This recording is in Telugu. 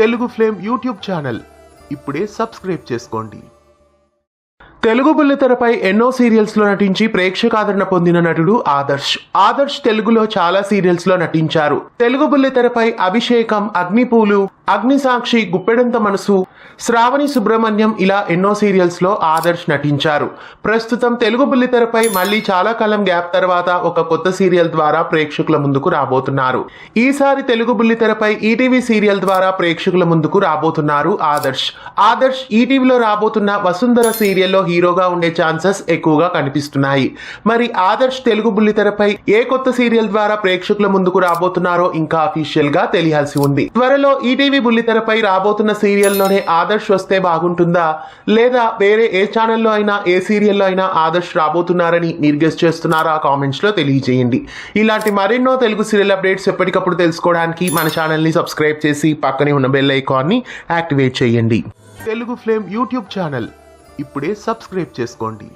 తెలుగు ఫ్లేమ్ యూట్యూబ్ ఛానల్ ఇప్పుడే సబ్స్క్రైబ్ చేసుకోండి. తెలుగు బుల్లితెరపై ఎన్నో సీరియల్స్ లో నటించి ప్రేక్షకాదరణ పొందిన నటుడు ఆదర్శ్ తెలుగులో చాలా సీరియల్స్ లో నటించారు. తెలుగు బుల్లితెరపై అభిషేకం, అగ్నిపూలు, అగ్నిసాక్షి, గుప్పెడంత మనసు, శ్రావణి సుబ్రహ్మణ్యం ఇలా ఎన్నో సీరియల్స్ లో ఆదర్శ్ నటించారు. ప్రస్తుతం తెలుగు బుల్లితెరపై మళ్ళీ చాలా కాలం గ్యాప్ తర్వాత ఒక కొత్త సీరియల్ ద్వారా ప్రేక్షకుల ముందుకు రాబోతున్నారు. ఈసారి తెలుగు బుల్లితెరపై ఈటీవీ సీరియల్ ద్వారా ప్రేక్షకుల ముందుకు రాబోతున్నారు ఆదర్శ్ ఈటీవీలో రాబోతున్న వసుంధర సీరియల్లో హీరోగా ఉండే ఛాన్సెస్ ఎక్కువగా కనిపిస్తున్నాయి. మరి ఆదర్శ్ తెలుగు బుల్లితెరపై ఏ కొత్త సీరియల్ ద్వారా ప్రేక్షకుల ముందుకు రాబోతున్నారో ఇంకా అఫీషియల్ గా తెలియాల్సి ఉంది. త్వరలో ఈటీవీ బుల్లితెరపై రాబోతున్న సీరియల్లోనే ఆదర్శ్ వస్తే బాగుంటుందా, లేదా వేరే ఏ ఛానల్లో అయినా ఏ సీరియల్లో అయినా ఆదర్శ్ రాబోతున్నారని మీరు గెస్ చేస్తున్నారా? కామెంట్స్ లో తెలియజేయండి. ఇలాంటి మరెన్నో తెలుగు సీరియల్ అప్డేట్స్ ఎప్పటికప్పుడు తెలుసుకోవడానికి మన ఛానల్ ని సబ్స్క్రైబ్ చేసి పక్కనే ఉన్న బెల్ ఐకాన్ ని యాక్టివేట్ చేయండి. తెలుగు ఫ్లేమ్ యూట్యూబ్ ఛానల్ ఇప్పుడే సబ్స్క్రైబ్ చేసుకోండి.